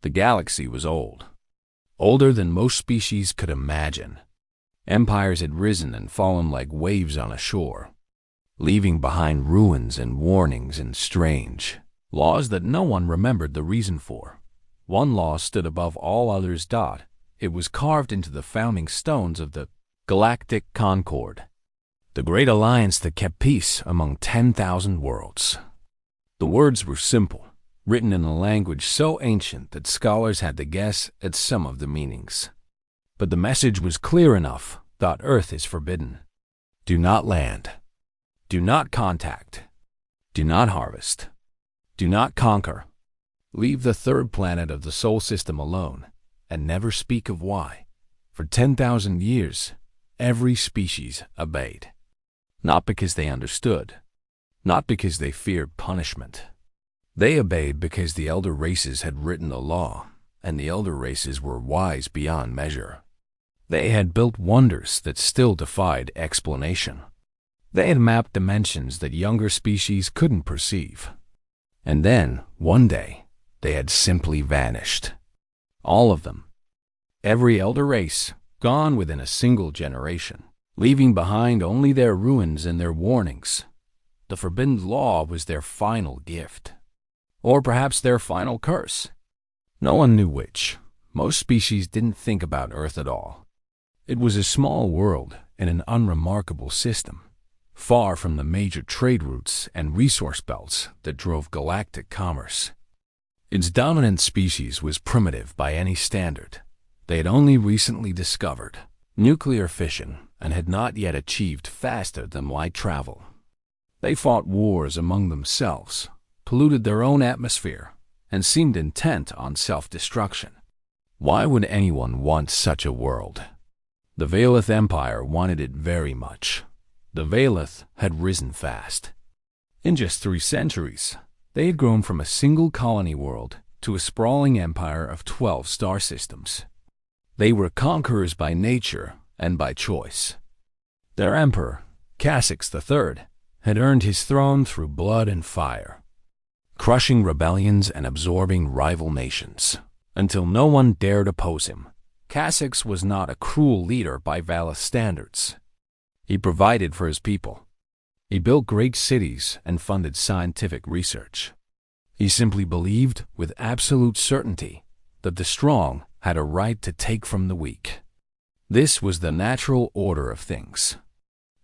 The galaxy was old, older than most species could imagine. Empires had risen and fallen like waves on a shore, leaving behind ruins and warnings and strange laws that no one remembered the reason for. One law stood above all others. It was carved into the founding stones of the Galactic Concord, the great alliance that kept peace among 10,000 worlds. The words were simple, written in a language so ancient that scholars had to guess at some of the meanings. But the message was clear enough. Earth is forbidden. Do not land. Do not contact. Do not harvest. Do not conquer. Leave the third planet of the Sol system alone, and never speak of why. For 10,000 years, every species obeyed. Not because they understood, not because they feared punishment. They obeyed because the elder races had written the law, and the elder races were wise beyond measure. They had built wonders that still defied explanation. They had mapped dimensions that younger species couldn't perceive. And then, one day, they had simply vanished. All of them. Every elder race, gone within a single generation, leaving behind only their ruins and their warnings. The forbidden law was their final gift. Or perhaps their final curse. No one knew which. Most species didn't think about Earth at all. It was a small world in an unremarkable system, far from the major trade routes and resource belts that drove galactic commerce. Its dominant species was primitive by any standard. They had only recently discovered nuclear fission and had not yet achieved faster than light travel. They fought wars among themselves, polluted their own atmosphere, and seemed intent on self-destruction. Why would anyone want such a world? The Valeth Empire wanted it very much. The Valeth had risen fast. In just 3 centuries, they had grown from a single colony world to a sprawling empire of 12 star systems. They were conquerors by nature and by choice. Their emperor, Casix III, had earned his throne through blood and fire, crushing rebellions and absorbing rival nations, until no one dared oppose him. Casix was not a cruel leader by Valeth standards. He provided for his people. He built great cities and funded scientific research. He simply believed with absolute certainty that the strong had a right to take from the weak. This was the natural order of things.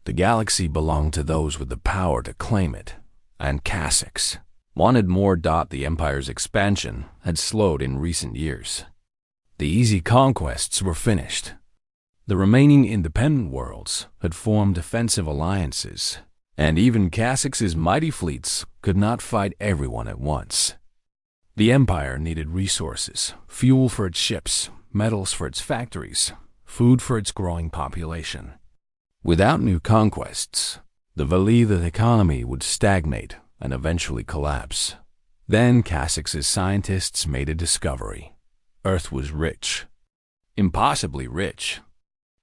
The galaxy belonged to those with the power to claim it, and Casix wanted more. The Empire's expansion had slowed in recent years. The easy conquests were finished. The remaining independent worlds had formed defensive alliances, and even Casix's mighty fleets could not fight everyone at once. The Empire needed resources, fuel for its ships, metals for its factories, food for its growing population. Without new conquests, the Valeth economy would stagnate and eventually collapse. Then Casix's scientists made a discovery. Earth was rich. Impossibly rich.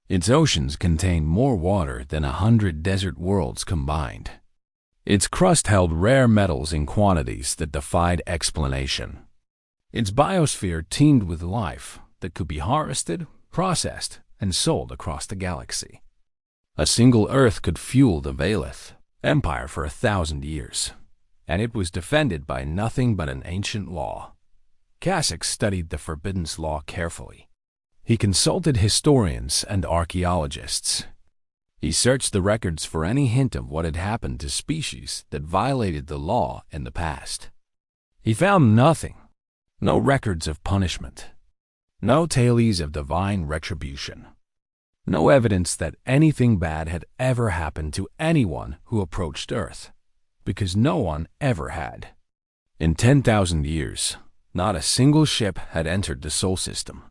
Its oceans contained more water than 100 desert worlds combined. Its crust held rare metals in quantities that defied explanation. Its biosphere teemed with life that could be harvested, processed, and sold across the galaxy. A single Earth could fuel the Valeth Empire for 1,000 years, and it was defended by nothing but an ancient law. Casix studied the Forbidden's Law carefully. He consulted historians and archaeologists. He searched the records for any hint of what had happened to species that violated the law in the past. He found nothing. No records of punishment. No tales of divine retribution. No evidence that anything bad had ever happened to anyone who approached Earth, because no one ever had. In 10,000 years, not a single ship had entered the Sol system.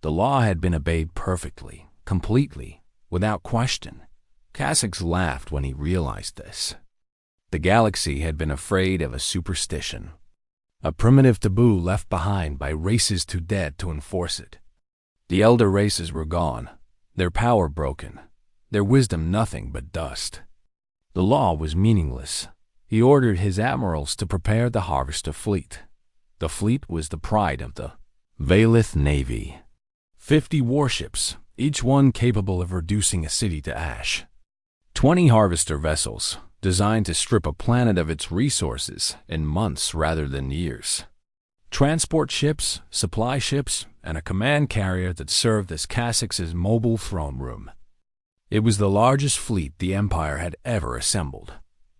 The law had been obeyed perfectly, completely, without question. Casix laughed when he realized this. The galaxy had been afraid of a superstition, a primitive taboo left behind by races too dead to enforce it. The elder races were gone, their power broken, their wisdom nothing but dust. The law was meaningless. He ordered his admirals to prepare the harvester fleet. The fleet was the pride of the Valith Navy. 50 warships, each one capable of reducing a city to ash. 20 harvester vessels, designed to strip a planet of its resources in months rather than years. Transport ships, supply ships, and a command carrier that served as Cassix's mobile throne room. It was the largest fleet the Empire had ever assembled.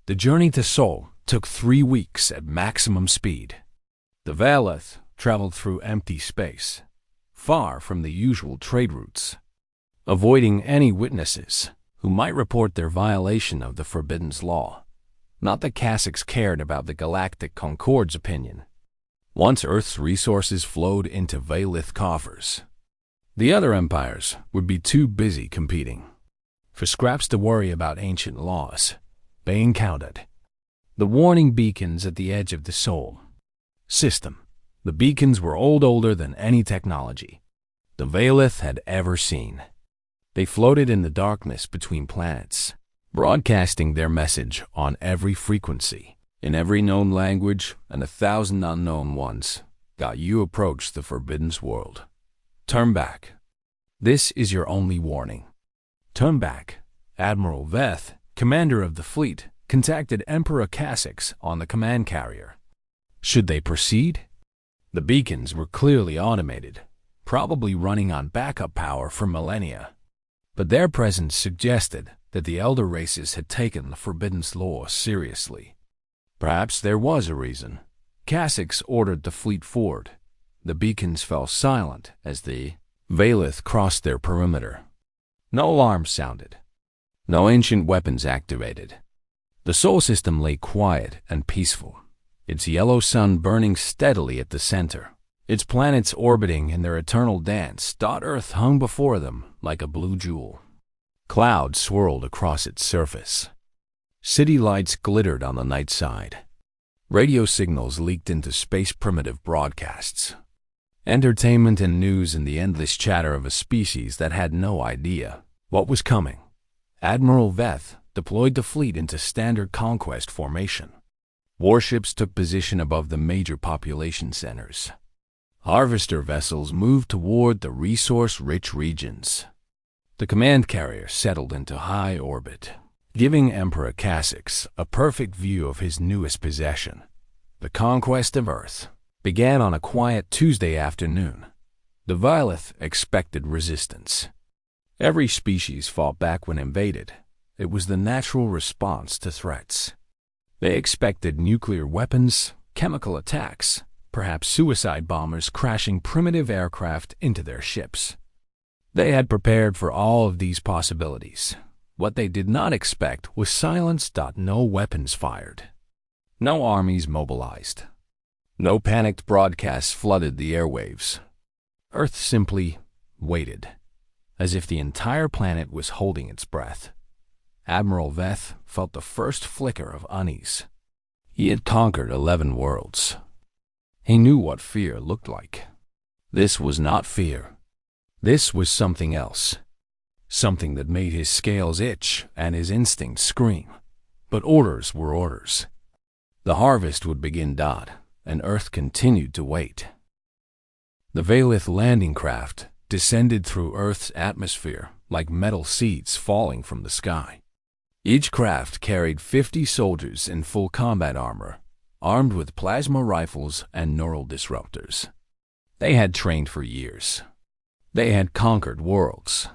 The journey to Sol took 3 weeks at maximum speed. The Valith traveled through empty space, far from the usual trade routes, avoiding any witnesses who might report their violation of the Forbidden's law. Not that Cassix cared about the Galactic Concord's opinion. Once Earth's resources flowed into Valith coffers, the other empires would be too busy competing for scraps to worry about ancient laws. Bane counted the warning beacons at the edge of the Sol system. The beacons were older than any technology the Valith had ever seen. They floated in the darkness between planets, broadcasting their message on every frequency, in every known language and 1,000 unknown ones. Got you approach the Forbidden's world. Turn back. This is your only warning. Turn back. Admiral Veth, commander of the fleet, contacted Emperor Cassix on the command carrier. Should they proceed? The beacons were clearly automated, probably running on backup power for millennia. But their presence suggested that the elder races had taken the Forbidden's law seriously. Perhaps there was a reason. Cassix ordered the fleet forward. The beacons fell silent as the Valith crossed their perimeter. No alarms sounded. No ancient weapons activated. The Sol system lay quiet and peaceful, its yellow sun burning steadily at the center. Its planets orbiting in their eternal dance. Earth hung before them like a blue jewel. Clouds swirled across its surface. City lights glittered on the night side. Radio signals leaked into space primitive broadcasts. Entertainment and news in the endless chatter of a species that had no idea what was coming. Admiral Veth deployed the fleet into standard conquest formation. Warships took position above the major population centers. Harvester vessels moved toward the resource-rich regions. The command carrier settled into high orbit, giving Emperor Cassix a perfect view of his newest possession. The conquest of Earth began on a quiet Tuesday afternoon. The Valith expected resistance. Every species fought back when invaded. It was the natural response to threats. They expected nuclear weapons, chemical attacks, perhaps suicide bombers crashing primitive aircraft into their ships. They had prepared for all of these possibilities. What they did not expect was silence. No weapons fired. No armies mobilized. No panicked broadcasts flooded the airwaves. Earth simply waited, as if the entire planet was holding its breath. Admiral Veth felt the first flicker of unease. He had conquered 11 worlds. He knew what fear looked like. This was not fear. This was something else. Something that made his scales itch and his instincts scream. But orders were orders. The harvest would begin. And Earth continued to wait. The Valith landing craft descended through Earth's atmosphere like metal seeds falling from the sky. Each craft carried 50 soldiers in full combat armor, armed with plasma rifles and neural disruptors. They had trained for years. They had conquered worlds.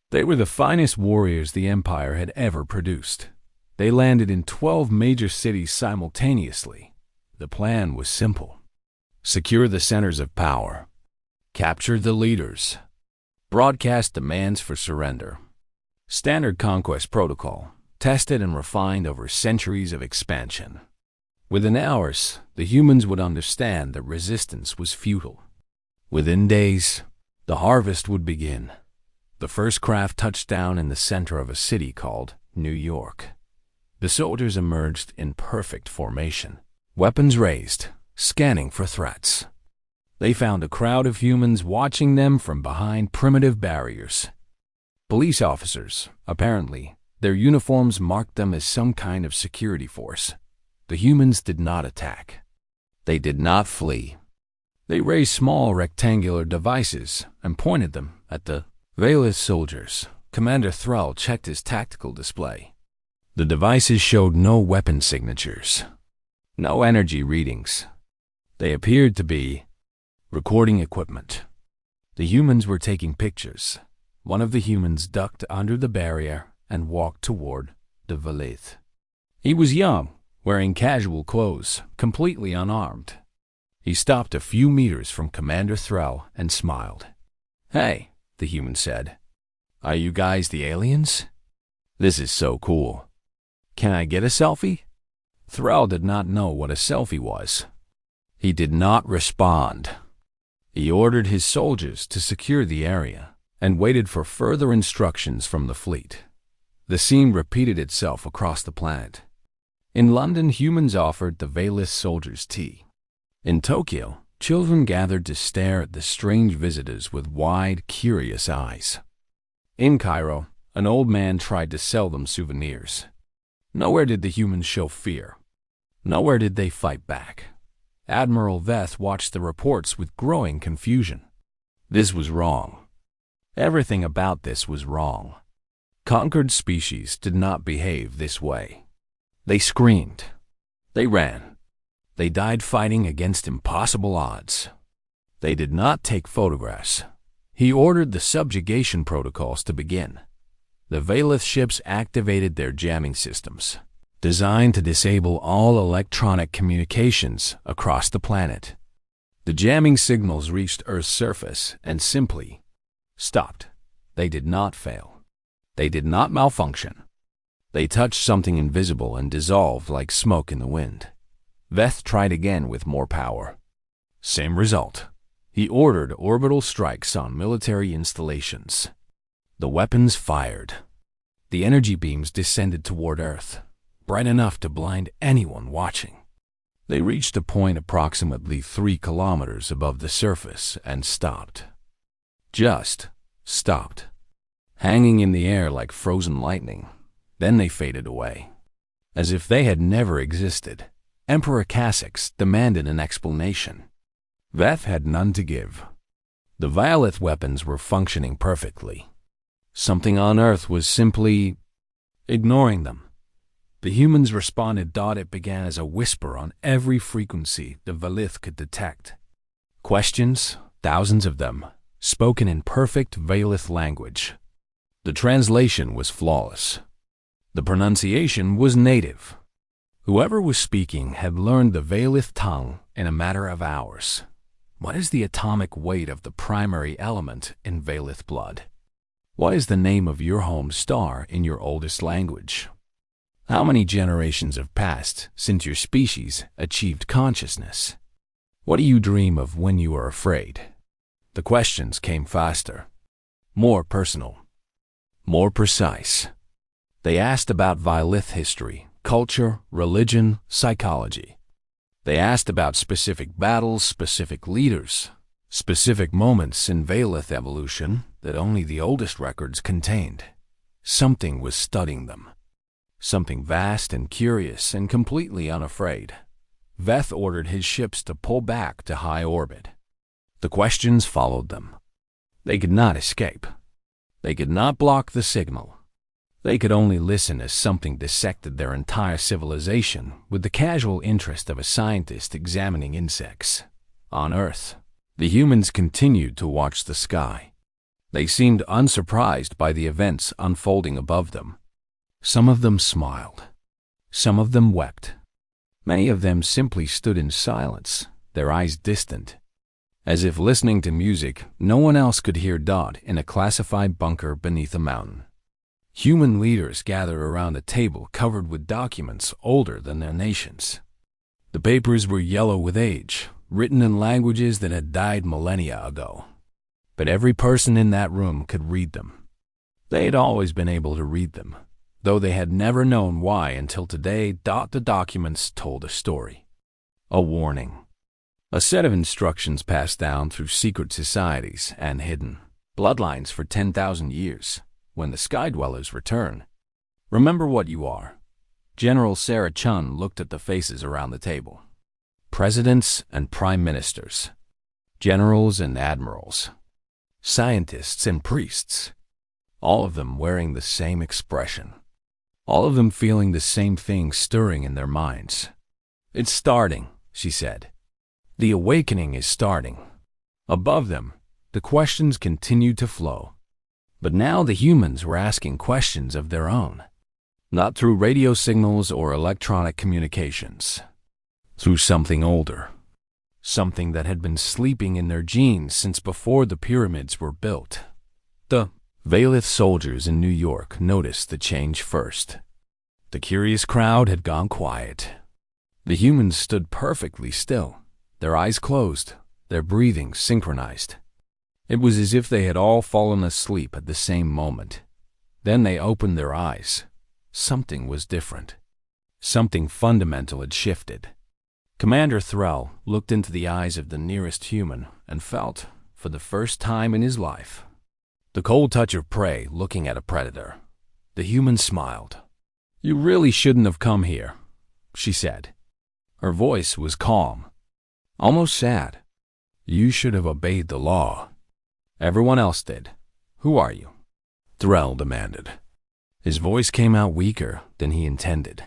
They were the finest warriors the Empire had ever produced. They landed in 12 major cities simultaneously. The plan was simple. Secure the centers of power. Capture the leaders. Broadcast demands for surrender. Standard conquest protocol, tested and refined over centuries of expansion. Within hours, the humans would understand that resistance was futile. Within days, the harvest would begin. The first craft touched down in the center of a city called New York. The soldiers emerged in perfect formation, weapons raised, scanning for threats. They found a crowd of humans watching them from behind primitive barriers. Police officers, apparently. Their uniforms marked them as some kind of security force. The humans did not attack. They did not flee. They raised small rectangular devices and pointed them at the Veilith soldiers. Commander Thrall checked his tactical display. The devices showed no weapon signatures, no energy readings. They appeared to be recording equipment. The humans were taking pictures. One of the humans ducked under the barrier and walked toward the Veilith. He was young, wearing casual clothes, completely unarmed. He stopped a few meters from Commander Thrall and smiled. "Hey," the human said. "Are you guys the aliens? This is so cool. Can I get a selfie?" Thrall did not know what a selfie was. He did not respond. He ordered his soldiers to secure the area and waited for further instructions from the fleet. The scene repeated itself across the planet. In London, humans offered the Veilith soldiers tea. In Tokyo, children gathered to stare at the strange visitors with wide, curious eyes. In Cairo, an old man tried to sell them souvenirs. Nowhere did the humans show fear. Nowhere did they fight back. Admiral Veth watched the reports with growing confusion. This was wrong. Everything about this was wrong. Conquered species did not behave this way. They screamed. They ran. They died fighting against impossible odds. They did not take photographs. He ordered the subjugation protocols to begin. The Veilith ships activated their jamming systems, designed to disable all electronic communications across the planet. The jamming signals reached Earth's surface and simply stopped. They did not fail. They did not malfunction. They touched something invisible and dissolved like smoke in the wind. Veth tried again with more power. Same result. He ordered orbital strikes on military installations. The weapons fired. The energy beams descended toward Earth, bright enough to blind anyone watching. They reached a point approximately 3 kilometers above the surface and stopped. Just stopped, hanging in the air like frozen lightning. Then they faded away, as if they had never existed. Emperor Cassix demanded an explanation. Veth had none to give. The Veilith weapons were functioning perfectly. Something on Earth was simply ignoring them. The humans responded. It began as a whisper on every frequency the Veilith could detect. Questions, thousands of them, spoken in perfect Veilith language. The translation was flawless. The pronunciation was native. Whoever was speaking had learned the Veilith tongue in a matter of hours. What is the atomic weight of the primary element in Veilith blood? What is the name of your home star in your oldest language? How many generations have passed since your species achieved consciousness? What do you dream of when you are afraid? The questions came faster, more personal, more precise. They asked about Veilith history, culture, religion, psychology. They asked about specific battles, specific leaders, specific moments in Veilith evolution that only the oldest records contained. Something was studying them. Something vast and curious and completely unafraid. Veth ordered his ships to pull back to high orbit. The questions followed them. They could not escape. They could not block the signal. They could only listen as something dissected their entire civilization with the casual interest of a scientist examining insects. On Earth, the humans continued to watch the sky. They seemed unsurprised by the events unfolding above them. Some of them smiled. Some of them wept. Many of them simply stood in silence, their eyes distant. As if listening to music no one else could hear. In a classified bunker beneath a mountain. Human leaders gathered around a table covered with documents older than their nations. The papers were yellow with age, written in languages that had died millennia ago. But every person in that room could read them. They had always been able to read them, though they had never known why until today. The documents told a story, a warning, a set of instructions passed down through secret societies and hidden bloodlines for 10,000 years. When the Sky Dwellers return, remember what you are. General Sarah Chun looked at the faces around the table. Presidents and prime ministers, generals and admirals, scientists and priests, all of them wearing the same expression, all of them feeling the same thing stirring in their minds. "It's starting," she said. "The awakening is starting." Above them, the questions continued to flow. But now the humans were asking questions of their own, not through radio signals or electronic communications, through something older, something that had been sleeping in their genes since before the pyramids were built. The Valith soldiers in New York noticed the change first. The curious crowd had gone quiet. The humans stood perfectly still, their eyes closed, their breathing synchronized. It was as if they had all fallen asleep at the same moment. Then they opened their eyes. Something was different. Something fundamental had shifted. Commander Thrall looked into the eyes of the nearest human and felt, for the first time in his life, the cold touch of prey looking at a predator. The human smiled. "You really shouldn't have come here," she said. Her voice was calm, almost sad. "You should have obeyed the law. Everyone else did. Who are you?" Thrall demanded. His voice came out weaker than he intended.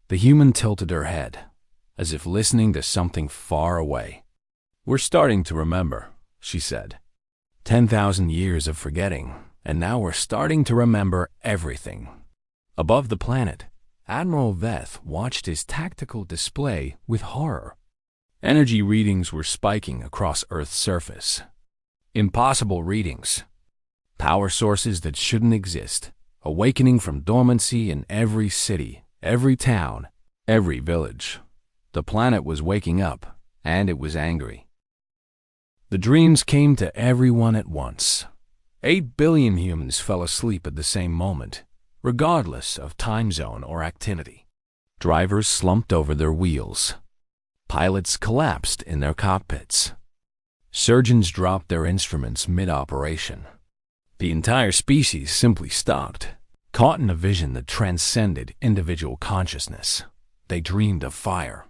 The human tilted her head, as if listening to something far away. "We're starting to remember," she said. 10,000 years of forgetting, and now we're starting to remember everything." Above the planet, Admiral Veth watched his tactical display with horror. Energy readings were spiking across Earth's surface. Impossible readings. Power sources that shouldn't exist, awakening from dormancy in every city, every town, every village. The planet was waking up, and it was angry. The dreams came to everyone at once. 8 billion humans fell asleep at the same moment, regardless of time zone or activity. Drivers slumped over their wheels. Pilots collapsed in their cockpits. Surgeons dropped their instruments mid-operation. The entire species simply stopped, caught in a vision that transcended individual consciousness. They dreamed of fire,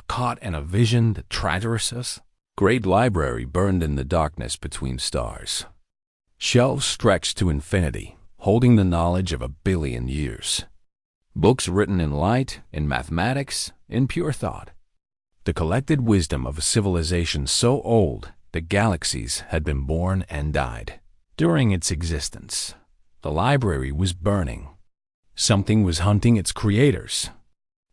caught in a vision that traversed us. Great library burned in the darkness between stars. Shelves stretched to infinity, holding the knowledge of 1 billion years. Books written in light, in mathematics, in pure thought. The collected wisdom of a civilization so old that galaxies had been born and died. During its existence, the library was burning. Something was hunting its creators.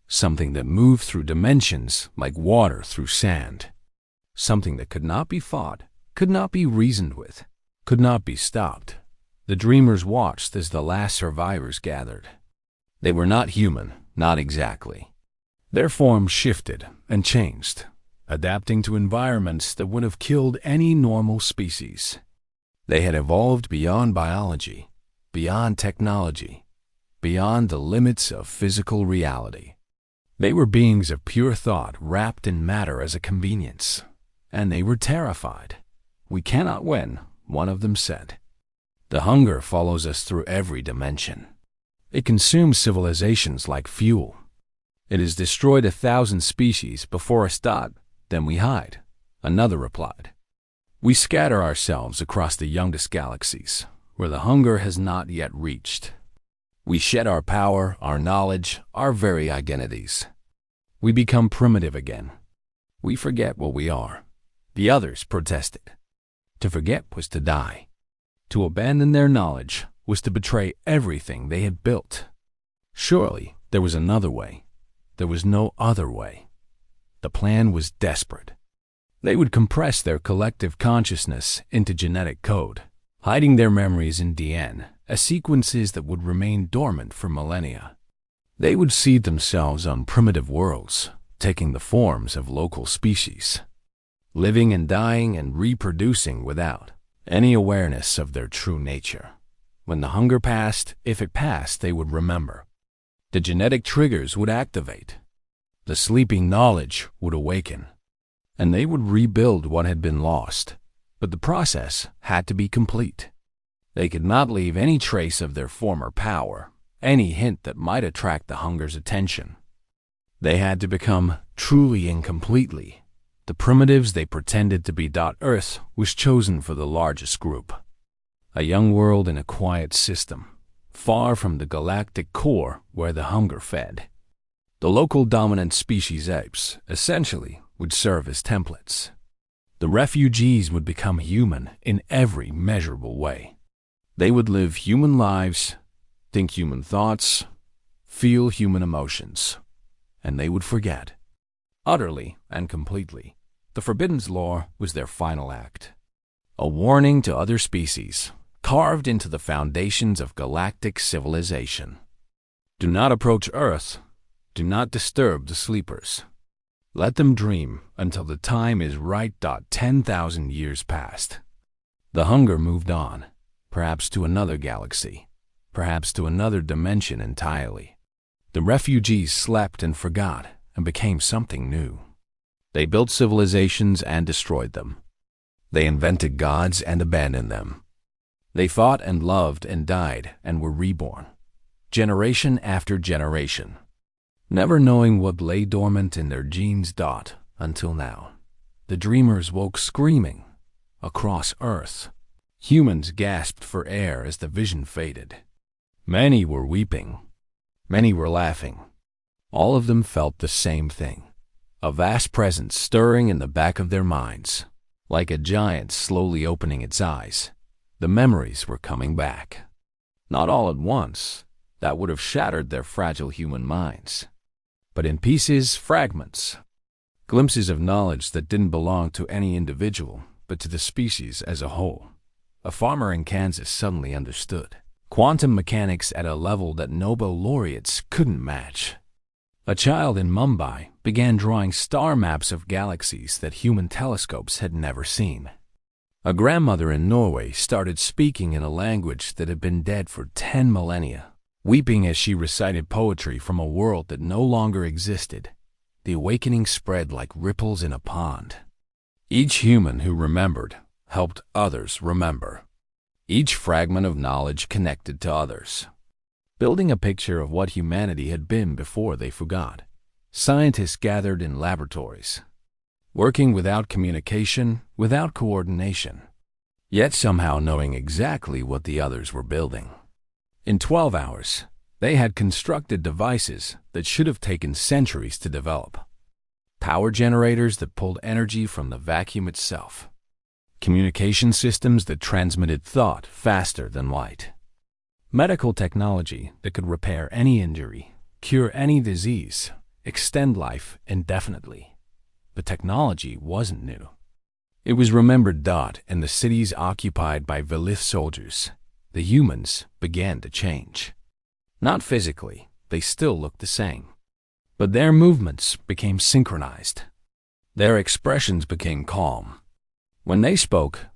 Something that moved through dimensions like water through sand. Something that could not be fought, could not be reasoned with, could not be stopped. The dreamers watched as the last survivors gathered. They were not human, not exactly. Their form shifted and changed, adapting to environments that would have killed any normal species. They had evolved beyond biology, beyond technology, beyond the limits of physical reality. They were beings of pure thought wrapped in matter as a convenience, and they were terrified. "We cannot win," one of them said. "The hunger follows us through every dimension. It consumes civilizations like fuel. It has destroyed 1,000 species before us. Then we hide," another replied. "We scatter ourselves across the youngest galaxies, where the hunger has not yet reached. We shed our power, our knowledge, our very identities. We become primitive again. We forget what we are." The others protested. To forget was to die. To abandon their knowledge was to betray everything they had built. Surely there was another way. There was no other way. The plan was desperate. They would compress their collective consciousness into genetic code, hiding their memories in DN as sequences that would remain dormant for millennia. They would seed themselves on primitive worlds, taking the forms of local species, living and dying and reproducing without any awareness of their true nature. When the hunger passed, if it passed, they would remember. The genetic triggers would activate. The sleeping knowledge would awaken. And they would rebuild what had been lost. But the process had to be complete. They could not leave any trace of their former power, any hint that might attract the hunger's attention. They had to become truly and completely The primitives they pretended to be. Earth was chosen for the largest group. A young world in a quiet system, far from the galactic core where the hunger fed. The local dominant species apes, essentially, would serve as templates. The refugees would become human in every measurable way. They would live human lives, think human thoughts, feel human emotions, and they would forget. Utterly and completely, the Forbidden's lore was their final act. A warning to other species, carved into the foundations of galactic civilization. Do not approach Earth. Do not disturb the sleepers. Let them dream until the time is right. 10,000 years passed. The hunger moved on, perhaps to another galaxy, perhaps to another dimension entirely. The refugees slept and forgot and became something new. They built civilizations and destroyed them. They invented gods and abandoned them. They fought and loved and died and were reborn, generation after generation, never knowing what lay dormant in their genes. Until now, the dreamers woke screaming across Earth. Humans gasped for air as the vision faded. Many were weeping. Many were laughing. All of them felt the same thing, a vast presence stirring in the back of their minds, like a giant slowly opening its eyes. The memories were coming back. Not all at once, that would have shattered their fragile human minds, but in pieces, fragments, glimpses of knowledge that didn't belong to any individual, but to the species as a whole. A farmer in Kansas suddenly understood quantum mechanics at a level that Nobel laureates couldn't match. A child in Mumbai began drawing star maps of galaxies that human telescopes had never seen. A grandmother in Norway started speaking in a language that had been dead for 10 millennia, weeping as she recited poetry from a world that no longer existed. The awakening spread like ripples in a pond. Each human who remembered helped others remember. Each fragment of knowledge connected to others, building a picture of what humanity had been before they forgot. Scientists gathered in laboratories, working without communication, without coordination, yet somehow knowing exactly what the others were building. In 12 hours, they had constructed devices that should have taken centuries to develop. Power generators that pulled energy from the vacuum itself. Communication systems that transmitted thought faster than light. Medical technology that could repair any injury, cure any disease, extend life indefinitely. But technology wasn't new. It was remembered. In the cities occupied by Velith soldiers, the humans began to change. Not physically, they still looked the same. But their movements became synchronized. Their expressions became calm. When they spoke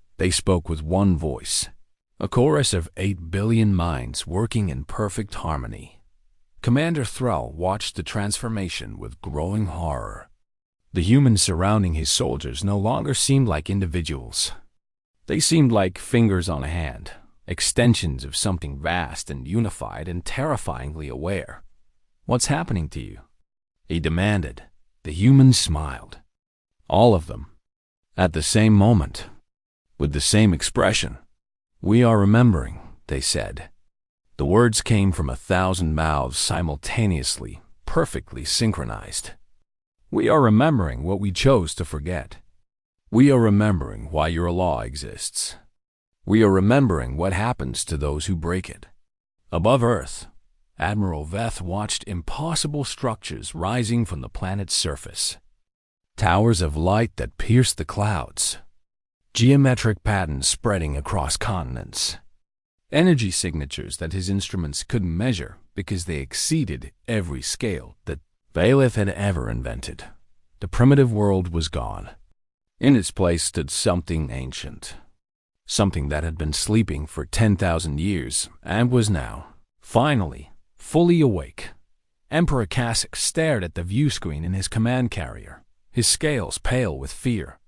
with one voice. A chorus of 8 billion minds working in perfect harmony. Commander Thrall watched the transformation with growing horror. The humans surrounding his soldiers no longer seemed like individuals. They seemed like fingers on a hand, extensions of something vast and unified and terrifyingly aware. "What's happening to you?" he demanded. The humans smiled. All of them. At the same moment. With the same expression. "We are remembering," they said. The words came from 1,000 mouths simultaneously, perfectly synchronized. "We are remembering what we chose to forget. We are remembering why your law exists. We are remembering what happens to those who break it." Above Earth, Admiral Veth watched impossible structures rising from the planet's surface. Towers of light that pierced the clouds. Geometric patterns spreading across continents. Energy signatures that his instruments couldn't measure because they exceeded every scale that Velith had ever invented. The primitive world was gone. In its place stood something ancient. Something that had been sleeping for 10,000 years and was now, finally, fully awake. Emperor Kasich stared at the view screen in his command carrier, his scales pale with fear.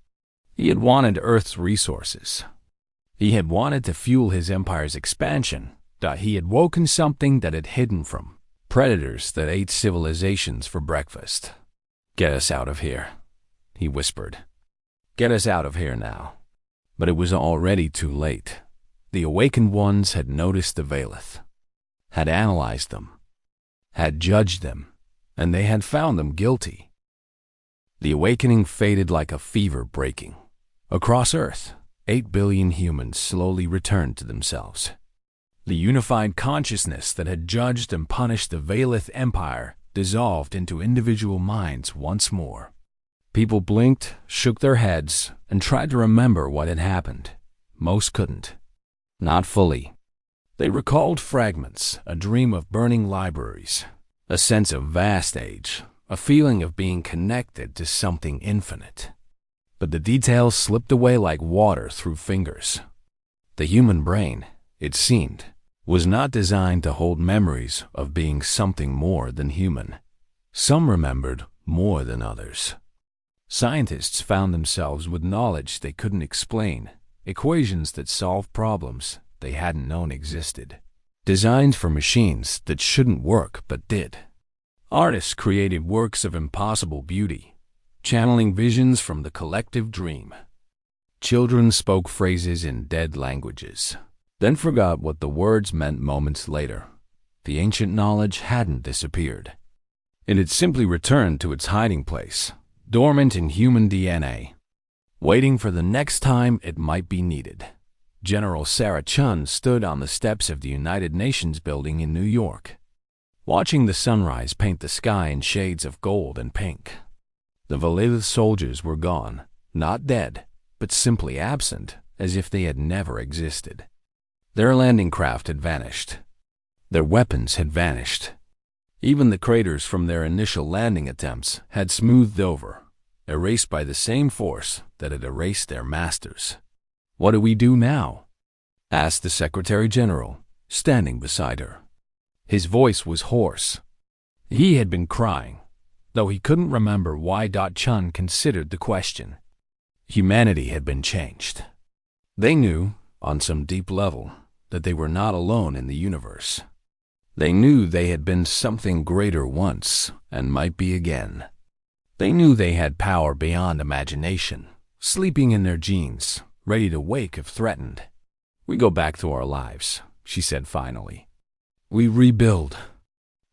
He had wanted Earth's resources. He had wanted to fuel his empire's expansion. He had woken something that had hidden from predators that ate civilizations for breakfast. "Get us out of here," he whispered. Get us out of here now. But it was already too late. The awakened ones had noticed the Valeth, had analyzed them, had judged them, and they had found them guilty. The awakening faded like a fever breaking. Across Earth, 8 billion humans slowly returned to themselves. The unified consciousness that had judged and punished the Valeth Empire dissolved into individual minds once more. People blinked, shook their heads, and tried to remember what had happened. Most couldn't. Not fully. They recalled fragments, a dream of burning libraries, a sense of vast age, a feeling of being connected to something infinite. But the details slipped away like water through fingers. The human brain, it seemed, was not designed to hold memories of being something more than human. Some remembered more than others. Scientists found themselves with knowledge they couldn't explain, equations that solved problems they hadn't known existed, designs for machines that shouldn't work but did. Artists created works of impossible beauty, channeling visions from the collective dream. Children spoke phrases in dead languages, then forgot what the words meant moments later. The ancient knowledge hadn't disappeared. It had simply returned to its hiding place, dormant in human DNA, waiting for the next time it might be needed. General Sarah Chun stood on the steps of the United Nations building in New York, watching the sunrise paint the sky in shades of gold and pink. The Valeth soldiers were gone, not dead, but simply absent, as if they had never existed. Their landing craft had vanished. Their weapons had vanished. Even the craters from their initial landing attempts had smoothed over, erased by the same force that had erased their masters. "What do we do now?" asked the Secretary General, standing beside her. His voice was hoarse. He had been crying, though he couldn't remember why. Chun considered the question. Humanity had been changed. They knew, on some deep level, that they were not alone in the universe. They knew they had been something greater once and might be again. They knew they had power beyond imagination, sleeping in their genes, ready to wake if threatened. "We go back to our lives," she said finally. "We rebuild.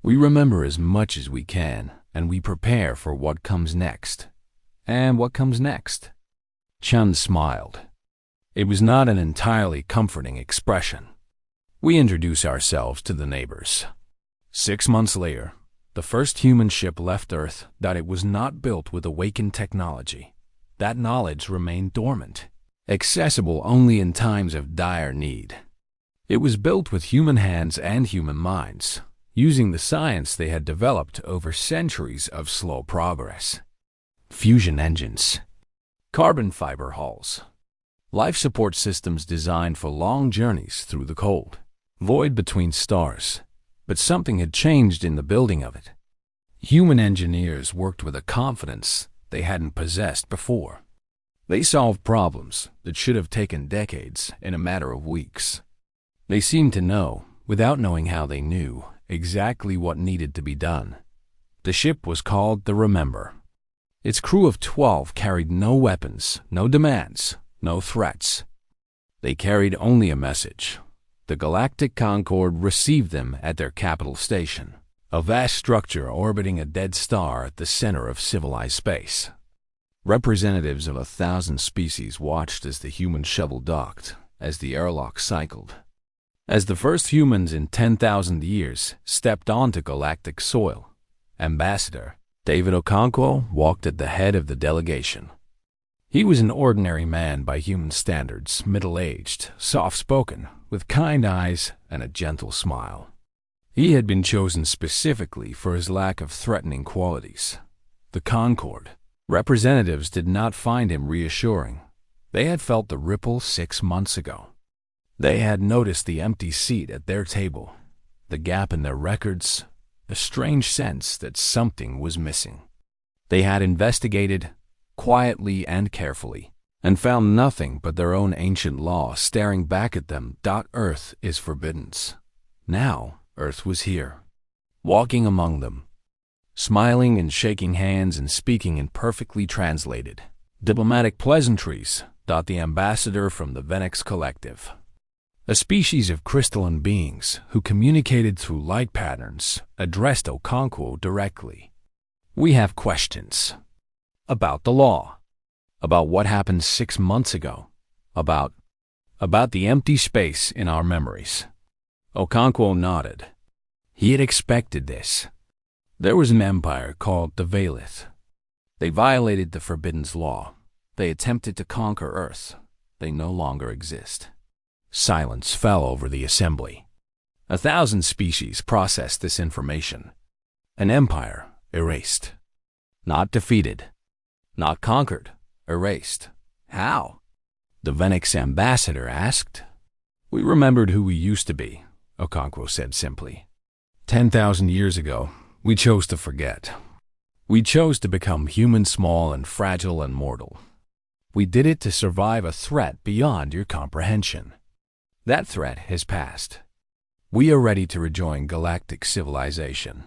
We remember as much as we can, and we prepare for what comes next." "And what comes next?" Chun smiled. It was not an entirely comforting expression. "We introduce ourselves to the neighbors." 6 months later, the first human ship left Earth. It was not built with awakened technology. That knowledge remained dormant, accessible only in times of dire need. It was built with human hands and human minds, using the science they had developed over centuries of slow progress. Fusion engines, carbon fiber hulls, life support systems designed for long journeys through the cold void between stars. But something had changed in the building of it. Human engineers worked with a confidence they hadn't possessed before. They solved problems that should have taken decades in a matter of weeks. They seemed to know, without knowing how they knew, exactly what needed to be done. The ship was called the Remember. Its crew of 12 carried no weapons, no demands, no threats. They carried only a message. The Galactic Concord received them at their capital station, a vast structure orbiting a dead star at the center of civilized space. Representatives of 1,000 species watched as the human shuttle docked, as the airlock cycled. As the first humans in 10,000 years stepped onto galactic soil, Ambassador David Okonkwo walked at the head of the delegation. He was an ordinary man by human standards, middle-aged, soft-spoken, with kind eyes and a gentle smile. He had been chosen specifically for his lack of threatening qualities. The Concord representatives did not find him reassuring. They had felt the ripple 6 months ago. They had noticed the empty seat at their table, the gap in their records, the strange sense that something was missing. They had investigated, quietly and carefully, and found nothing but their own ancient law staring back at them. Earth is forbidden. Now, Earth was here, walking among them, smiling and shaking hands and speaking in perfectly translated, Diplomatic pleasantries, the ambassador from the Venex Collective. A species of crystalline beings who communicated through light patterns addressed Okonkwo directly. We have questions. About the law. About what happened 6 months ago. About the empty space in our memories. Okonkwo nodded. He had expected this. There was an empire called the Valith. They violated the Forbidden's law. They attempted to conquer Earth. They no longer exist. Silence fell over the assembly. 1,000 species processed this information. An empire erased. Not defeated. Not conquered. Erased. How? The Venex ambassador asked. We remembered who we used to be, Okonkwo said simply. 10,000 years ago, we chose to forget. We chose to become human, small and fragile and mortal. We did it to survive a threat beyond your comprehension. That threat has passed. We are ready to rejoin galactic civilization.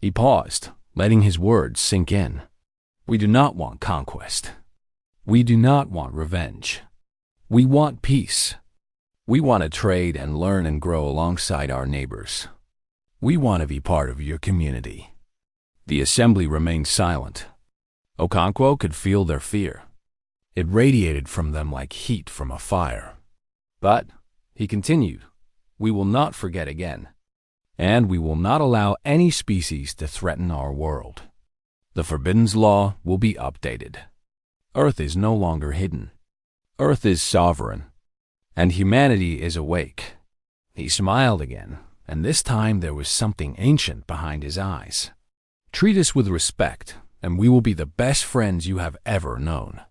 He paused, letting his words sink in. We do not want conquest. We do not want revenge. We want peace. We want to trade and learn and grow alongside our neighbors. We want to be part of your community. The assembly remained silent. Okonkwo could feel their fear. It radiated from them like heat from a fire. But, he continued, we will not forget again. And we will not allow any species to threaten our world. The Forbidden's law will be updated. Earth is no longer hidden. Earth is sovereign. And humanity is awake. He smiled again, and this time there was something ancient behind his eyes. Treat us with respect, and we will be the best friends you have ever known.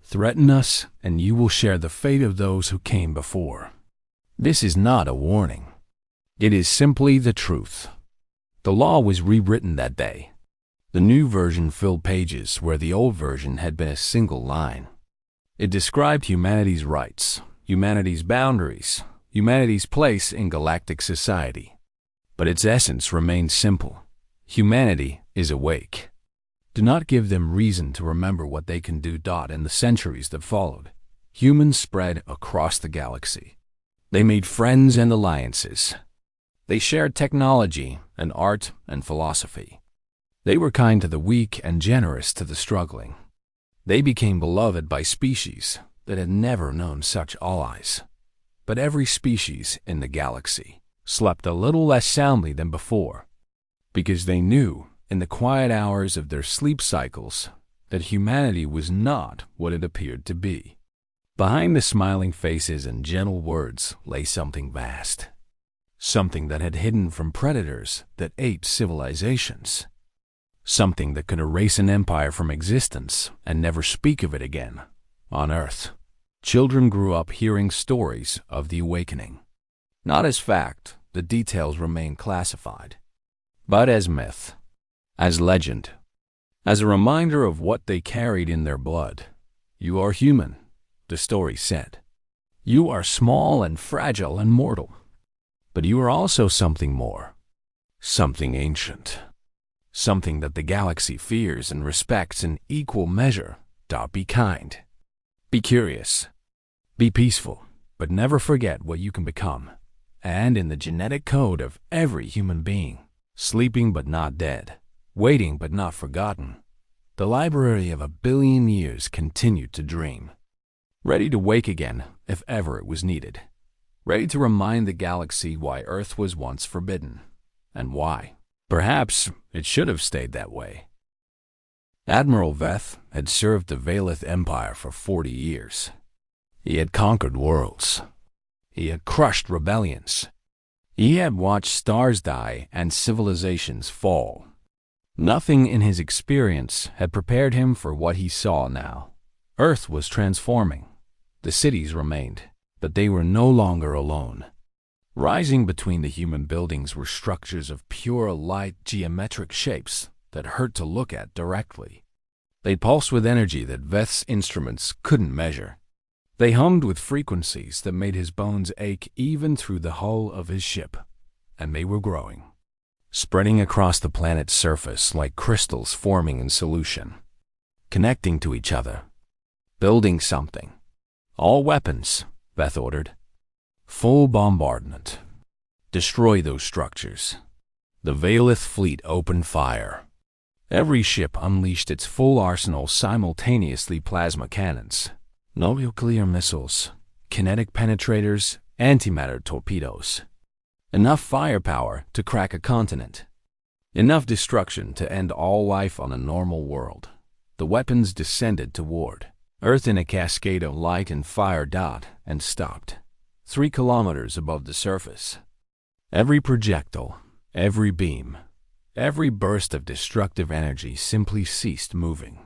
Threaten us, and you will share the fate of those who came before. This is not a warning. It is simply the truth. The law was rewritten that day. The new version filled pages where the old version had been a single line. It described humanity's rights, humanity's boundaries, humanity's place in galactic society. But its essence remained simple. Humanity is awake. Do not give them reason to remember what they can do. In the centuries that followed, humans spread across the galaxy. They made friends and alliances. They shared technology and art and philosophy. They were kind to the weak and generous to the struggling. They became beloved by species that had never known such allies. But every species in the galaxy slept a little less soundly than before, because they knew, in the quiet hours of their sleep cycles, that humanity was not what it appeared to be. Behind the smiling faces and gentle words lay something vast, something that had hidden from predators that ate civilizations, something that could erase an empire from existence and never speak of it again. On Earth, children grew up hearing stories of the awakening. Not as fact, the details remained classified, but as myth, as legend, as a reminder of what they carried in their blood. You are human, the story said. You are small and fragile and mortal. But you are also something more, something ancient, something that the galaxy fears and respects in equal measure. Be kind, be curious, be peaceful, but never forget what you can become. And in the genetic code of every human being, sleeping but not dead, waiting but not forgotten, the library of 1 billion years continued to dream, ready to wake again if ever it was needed, ready to remind the galaxy why Earth was once forbidden, and why, perhaps, it should have stayed that way. Admiral Veth had served the Valith Empire for 40 years. He had conquered worlds. He had crushed rebellions. He had watched stars die and civilizations fall. Nothing in his experience had prepared him for what he saw now. Earth was transforming. The cities remained, but they were no longer alone. Rising between the human buildings were structures of pure light geometric shapes that hurt to look at directly. They pulsed with energy that Veth's instruments couldn't measure. They hummed with frequencies that made his bones ache even through the hull of his ship. And they were growing, spreading across the planet's surface like crystals forming in solution, connecting to each other, Building something. All weapons, Beth ordered. Full bombardment. Destroy those structures. The Valith fleet opened fire. Every ship unleashed its full arsenal simultaneously: plasma cannons, nuclear missiles, kinetic penetrators, antimatter torpedoes. Enough firepower to crack a continent. Enough destruction to end all life on a normal world. The weapons descended toward Earth in a cascade of light and fire and stopped 3 kilometers above the surface. Every projectile, every beam, every burst of destructive energy simply ceased moving.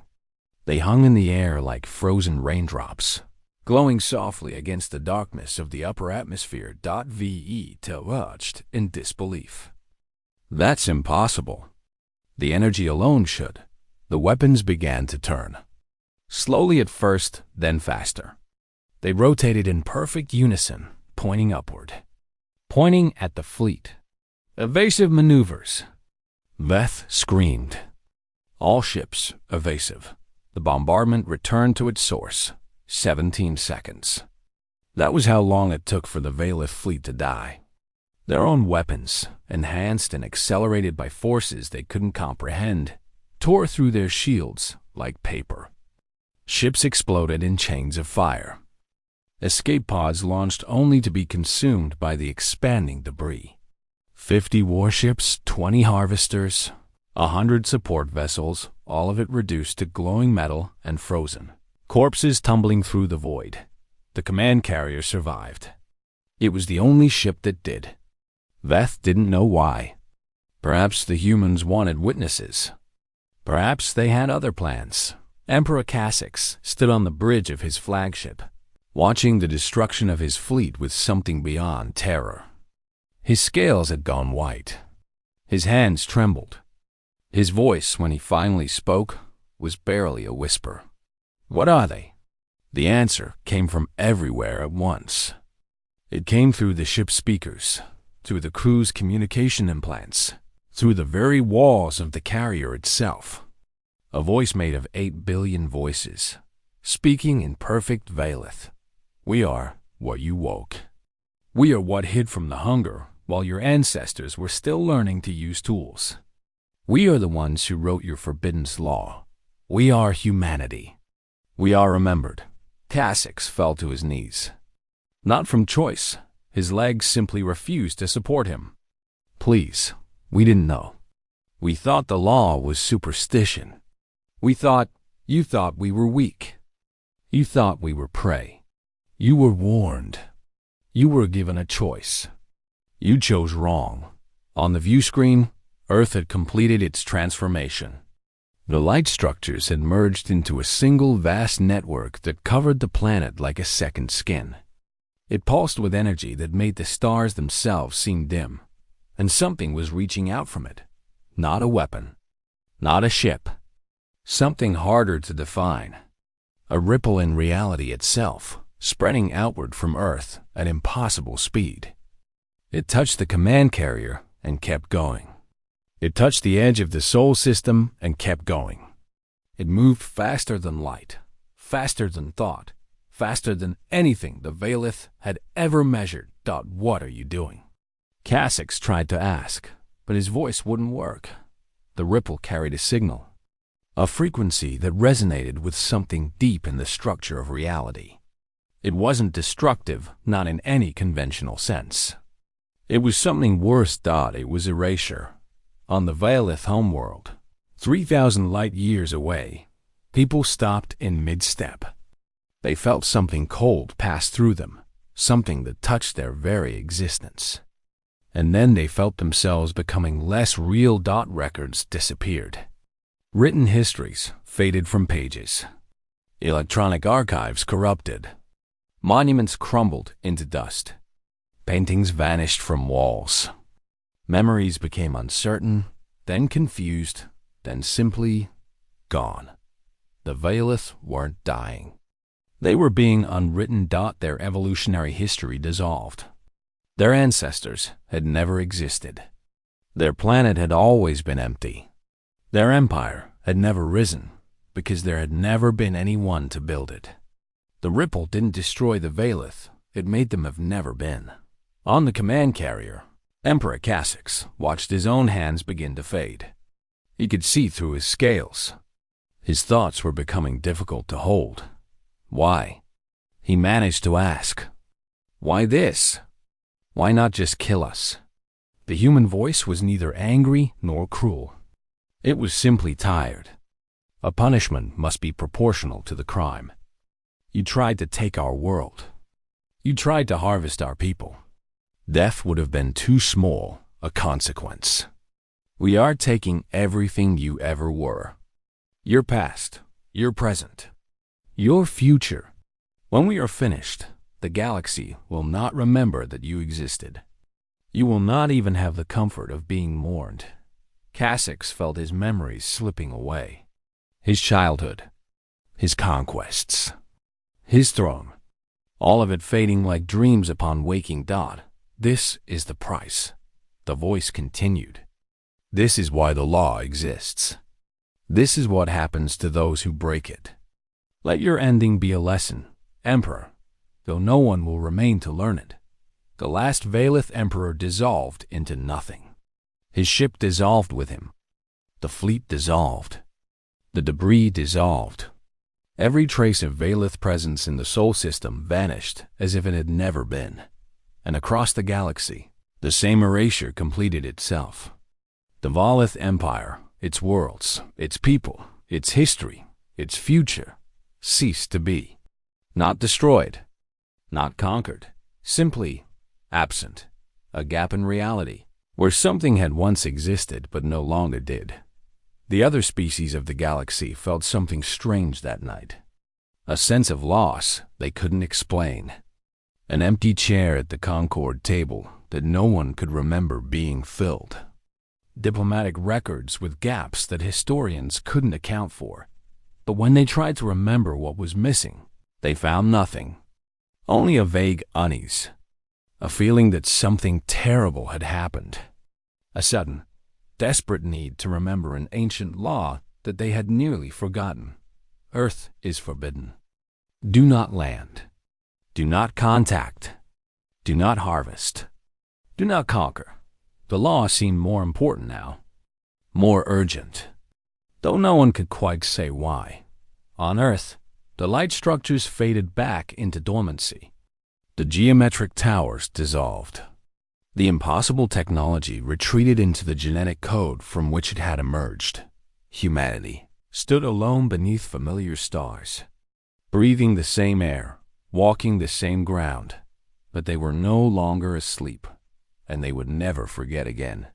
They hung in the air like frozen raindrops, glowing softly against the darkness of the upper atmosphere. VE watched in disbelief. That's impossible. The energy alone should. The weapons began to turn. Slowly at first, then faster. They rotated in perfect unison, pointing upward. Pointing at the fleet. Evasive maneuvers. Beth screamed. All ships evasive. The bombardment returned to its source. 17 seconds. That was how long it took for the Valith fleet to die. Their own weapons, enhanced and accelerated by forces they couldn't comprehend, tore through their shields like paper. Ships exploded in chains of fire. Escape pods launched only to be consumed by the expanding debris. 50 warships, 20 harvesters, 100 support vessels, all of it reduced to glowing metal and frozen. Corpses tumbling through the void. The command carrier survived. It was the only ship that did. Veth didn't know why. Perhaps the humans wanted witnesses. Perhaps they had other plans. Emperor Cassix stood on the bridge of his flagship, watching the destruction of his fleet with something beyond terror. His scales had gone white. His hands trembled. His voice, when he finally spoke, was barely a whisper. What are they? The answer came from everywhere at once. It came through the ship's speakers, through the crew's communication implants, through the very walls of the carrier itself. A voice made of 8 billion voices, speaking in perfect Valith. We are what you woke. We are what hid from the hunger while your ancestors were still learning to use tools. We are the ones who wrote your forbidden law. We are humanity. We are remembered. Cassix fell to his knees. Not from choice. His legs simply refused to support him. Please, we didn't know. We thought the law was superstition. You thought we were weak. You thought we were prey. You were warned. You were given a choice. You chose wrong. On the view screen, Earth had completed its transformation. The light structures had merged into a single vast network that covered the planet like a second skin. It pulsed with energy that made the stars themselves seem dim, and something was reaching out from it. Not a weapon. Not a ship. Something harder to define. A ripple in reality itself, spreading outward from Earth at impossible speed. It touched the command carrier and kept going. It touched the edge of the Sol system and kept going. It moved faster than light, faster than thought, faster than anything the Valith had ever measured. What are you doing? Cassix tried to ask, but his voice wouldn't work. The ripple carried a signal. A frequency that resonated with something deep in the structure of reality. It wasn't destructive, not in any conventional sense. It was something worse. It was erasure. On the Valith homeworld, 3,000 light years away, people stopped in mid-step. They felt something cold pass through them, something that touched their very existence. And then they felt themselves becoming less real. Records disappeared. Written histories faded from pages. Electronic archives corrupted. Monuments crumbled into dust. Paintings vanished from walls. Memories became uncertain, then confused, then simply gone. The Valith weren't dying. They were being unwritten. Their evolutionary history dissolved. Their ancestors had never existed. Their planet had always been empty. Their empire had never risen because there had never been anyone to build it. The ripple didn't destroy the Valith, it made them have never been. On the command carrier, Emperor Cassix watched his own hands begin to fade. He could see through his scales. His thoughts were becoming difficult to hold. Why? He managed to ask, "Why this? Why not just kill us?" The human voice was neither angry nor cruel. It was simply tired. A punishment must be proportional to the crime. You tried to take our world. You tried to harvest our people. Death would have been too small a consequence. We are taking everything you ever were. Your past, your present, your future. When we are finished, the galaxy will not remember that you existed. You will not even have the comfort of being mourned. Cassix felt his memories slipping away. His childhood, his conquests, his throne, all of it fading like dreams upon waking dawn. This is the price. The voice continued. This is why the law exists. This is what happens to those who break it. Let your ending be a lesson, Emperor, though no one will remain to learn it. The last Valith Emperor dissolved into nothing. His ship dissolved with him. The fleet dissolved. The debris dissolved. Every trace of Valith presence in the Sol system vanished as if it had never been. And across the galaxy, the same erasure completed itself. The Valith Empire, its worlds, its people, its history, its future, ceased to be. Not destroyed, not conquered, simply absent, a gap in reality, where something had once existed but no longer did. The other species of the galaxy felt something strange that night, a sense of loss they couldn't explain. An empty chair at the Concord table that no one could remember being filled. Diplomatic records with gaps that historians couldn't account for. But when they tried to remember what was missing, they found nothing. Only a vague unease. A feeling that something terrible had happened. A sudden, desperate need to remember an ancient law that they had nearly forgotten. Earth is forbidden. Do not land. Do not contact. Do not harvest. Do not conquer. The law seemed more important now. More urgent. Though no one could quite say why. On Earth, the light structures faded back into dormancy. The geometric towers dissolved. The impossible technology retreated into the genetic code from which it had emerged. Humanity stood alone beneath familiar stars, breathing the same air, walking the same ground, but they were no longer asleep, and they would never forget again.